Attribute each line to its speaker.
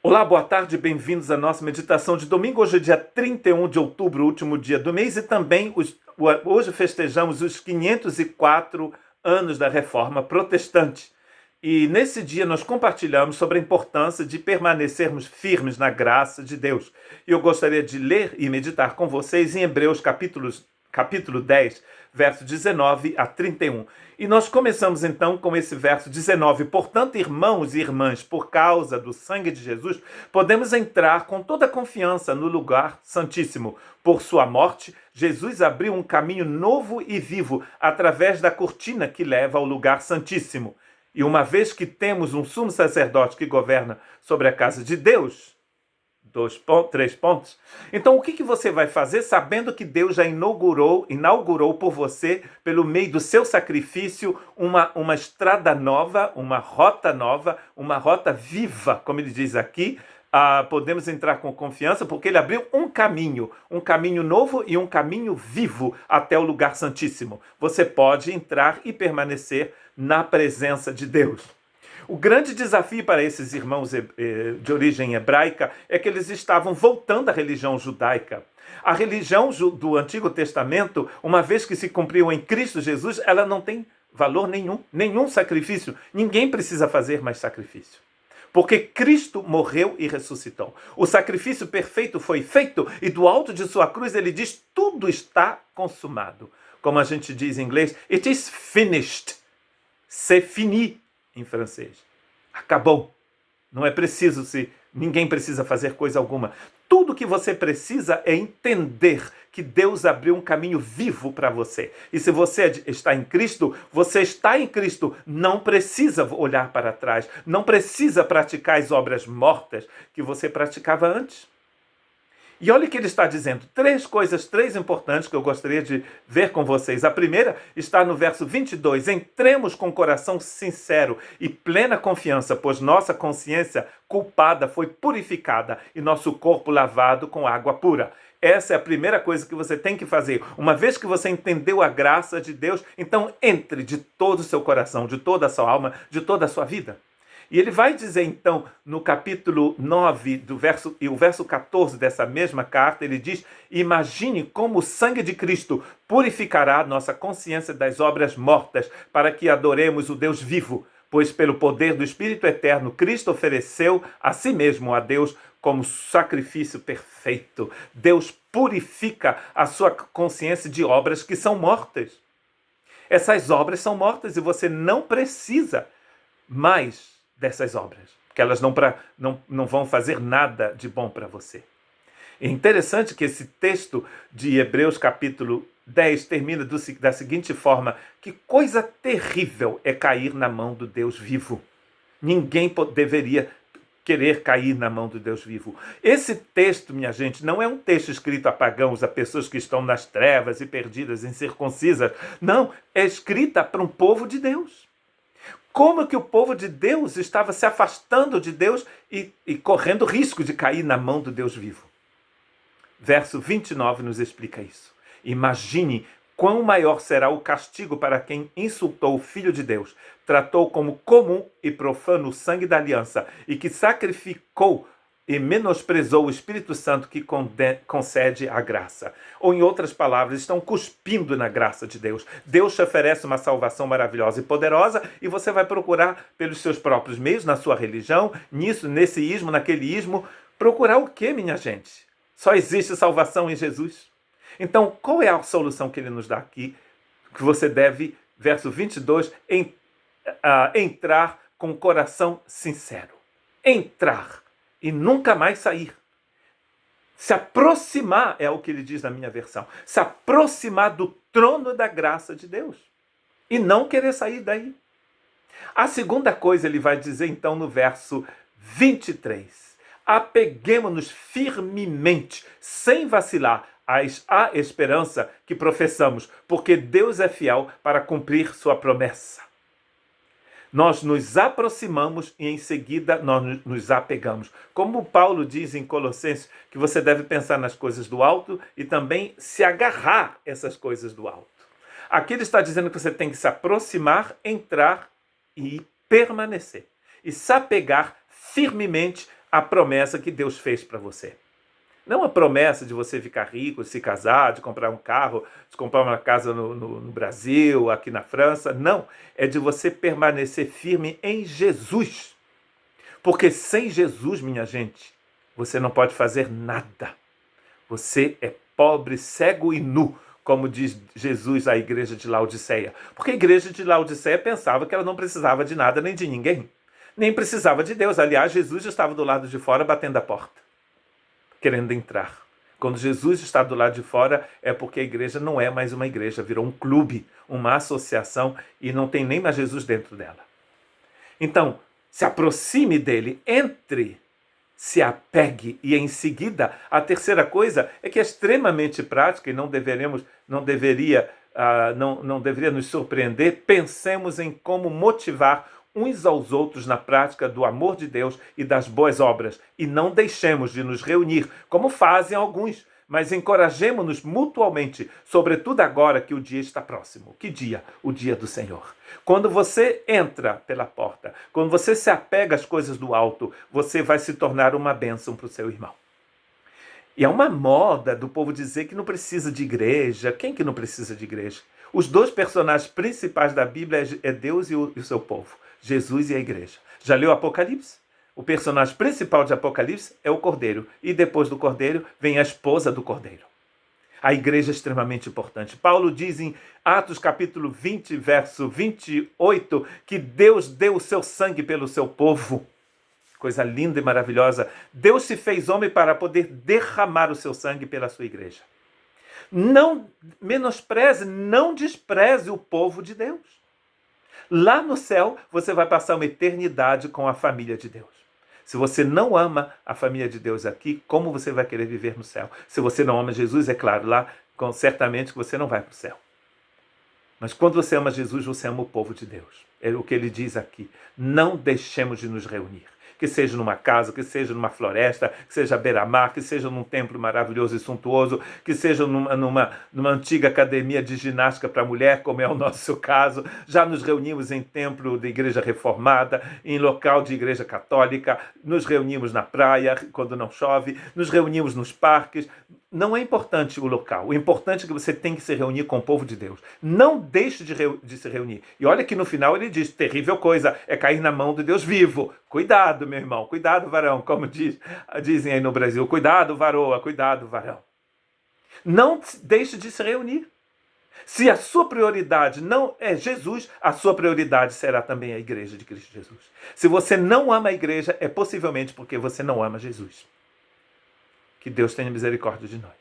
Speaker 1: Olá, boa tarde, bem-vindos à nossa meditação de domingo. Hoje é dia 31 de outubro, último dia do mês, e também hoje festejamos os 504 anos da Reforma Protestante. E nesse dia nós compartilhamos sobre a importância de permanecermos firmes na graça de Deus. E eu gostaria de ler e meditar com vocês em Hebreus capítulo 10, verso 19 a 31. E nós começamos então com esse verso 19. Portanto, irmãos e irmãs, por causa do sangue de Jesus, podemos entrar com toda a confiança no lugar santíssimo. Por sua morte, Jesus abriu um caminho novo e vivo através da cortina que leva ao lugar santíssimo. E uma vez que temos um sumo sacerdote que governa sobre a casa de Deus, três pontos. Então, o que você vai fazer sabendo que Deus já inaugurou por você, pelo meio do seu sacrifício, uma estrada nova, uma rota viva, como ele diz aqui. Podemos entrar com confiança porque ele abriu um caminho novo e um caminho vivo até o lugar santíssimo. Você pode entrar e permanecer na presença de Deus. O grande desafio para esses irmãos de origem hebraica é que eles estavam voltando à religião judaica. A religião do Antigo Testamento, uma vez que se cumpriu em Cristo Jesus, ela não tem valor nenhum sacrifício. Ninguém precisa fazer mais sacrifício. Porque Cristo morreu e ressuscitou. O sacrifício perfeito foi feito e do alto de sua cruz ele diz: tudo está consumado. Como a gente diz em inglês, it is finished. C'est fini em francês. Acabou. Não é preciso ninguém precisa fazer coisa alguma. Tudo que você precisa é entender que Deus abriu um caminho vivo para você. E se você está em Cristo, você está em Cristo. Não precisa olhar para trás. Não precisa praticar as obras mortas que você praticava antes. E olha o que ele está dizendo. Três importantes que eu gostaria de ver com vocês. A primeira está no verso 22. Entremos com coração sincero e plena confiança, pois nossa consciência culpada foi purificada e nosso corpo lavado com água pura. Essa é a primeira coisa que você tem que fazer. Uma vez que você entendeu a graça de Deus, então entre de todo o seu coração, de toda a sua alma, de toda a sua vida. E ele vai dizer, então, no capítulo 9, o verso 14 dessa mesma carta, ele diz: imagine como o sangue de Cristo purificará nossa consciência das obras mortas, para que adoremos o Deus vivo, pois pelo poder do Espírito Eterno, Cristo ofereceu a si mesmo a Deus como sacrifício perfeito. Deus purifica a sua consciência de obras que são mortas. Essas obras são mortas e você não precisa mais dessas obras, porque elas não vão fazer nada de bom para você. É interessante que esse texto de Hebreus capítulo 10 termina da seguinte forma: que coisa terrível é cair na mão do Deus vivo. Ninguém deveria querer cair na mão do Deus vivo. Esse texto, minha gente, não é um texto escrito a pagãos, a pessoas que estão nas trevas e perdidas, incircuncisas. Não, é escrita para um povo de Deus. Como que o povo de Deus estava se afastando de Deus e correndo risco de cair na mão do Deus vivo. Verso 29 nos explica isso. Imagine quão maior será o castigo para quem insultou o Filho de Deus, tratou como comum e profano o sangue da aliança e que sacrificou e menosprezou o Espírito Santo que concede a graça. Ou, em outras palavras, estão cuspindo na graça de Deus. Deus te oferece uma salvação maravilhosa e poderosa e você vai procurar pelos seus próprios meios, na sua religião, nesse ismo, naquele ismo. Procurar o quê, minha gente? Só existe salvação em Jesus. Então, qual é a solução que ele nos dá aqui? Que você deve, verso 22, entrar com o coração sincero. Entrar e nunca mais sair. Se aproximar, é o que ele diz na minha versão, se aproximar do trono da graça de Deus e não querer sair daí. A segunda coisa ele vai dizer então no verso 23. Apeguemo-nos firmemente, sem vacilar, à esperança que professamos, porque Deus é fiel para cumprir sua promessa. Nós nos aproximamos e em seguida nós nos apegamos. Como Paulo diz em Colossenses, que você deve pensar nas coisas do alto e também se agarrar a essas coisas do alto. Aqui ele está dizendo que você tem que se aproximar, entrar e permanecer. E se apegar firmemente a promessa que Deus fez para você. Não a promessa de você ficar rico, de se casar, de comprar um carro, de comprar uma casa no Brasil, aqui na França. Não, é de você permanecer firme em Jesus. Porque sem Jesus, minha gente, você não pode fazer nada. Você é pobre, cego e nu, como diz Jesus à igreja de Laodiceia. Porque a igreja de Laodiceia pensava que ela não precisava de nada nem de ninguém. Nem precisava de Deus. Aliás, Jesus estava do lado de fora batendo a porta, querendo entrar. Quando Jesus está do lado de fora, é porque a igreja não é mais uma igreja, virou um clube, uma associação, e não tem nem mais Jesus dentro dela. Então, se aproxime dele, entre, se apegue, e em seguida, a terceira coisa é que é extremamente prática e não deveria nos surpreender. Pensemos em como motivar uns aos outros na prática do amor de Deus e das boas obras, e não deixemos de nos reunir, como fazem alguns, mas encorajemo-nos mutuamente, sobretudo agora que o dia está próximo. Que dia? O dia do Senhor. Quando você entra pela porta, quando você se apega às coisas do alto, você vai se tornar uma bênção para o seu irmão. E é uma moda do povo dizer que não precisa de igreja. Quem que não precisa de igreja? Os dois personagens principais da Bíblia é Deus e o seu povo, Jesus e a igreja. Já leu Apocalipse? O personagem principal de Apocalipse é o Cordeiro. E depois do Cordeiro vem a esposa do Cordeiro. A igreja é extremamente importante. Paulo diz em Atos capítulo 20, verso 28, que Deus deu o seu sangue pelo seu povo. Coisa linda e maravilhosa. Deus se fez homem para poder derramar o seu sangue pela sua igreja. Não menospreze, não despreze o povo de Deus. Lá no céu, você vai passar uma eternidade com a família de Deus. Se você não ama a família de Deus aqui, como você vai querer viver no céu? Se você não ama Jesus, é claro, lá certamente você não vai para o céu. Mas quando você ama Jesus, você ama o povo de Deus. É o que ele diz aqui. Não deixemos de nos reunir. Que seja numa casa, que seja numa floresta, que seja à beira-mar, que seja num templo maravilhoso e suntuoso, que seja numa antiga academia de ginástica para mulher, como é o nosso caso. Já nos reunimos em templo de igreja reformada, em local de igreja católica, nos reunimos na praia quando não chove, nos reunimos nos parques. Não é importante o local. O importante é que você tem que se reunir com o povo de Deus. Não deixe de se reunir. E olha que no final ele diz, terrível coisa é cair na mão do Deus vivo. Cuidado, meu irmão. Cuidado, varão. Como dizem aí no Brasil. Cuidado, varoa. Cuidado, varão. Não deixe de se reunir. Se a sua prioridade não é Jesus, a sua prioridade será também a igreja de Cristo Jesus. Se você não ama a igreja, é possivelmente porque você não ama Jesus. Que Deus tenha misericórdia de nós.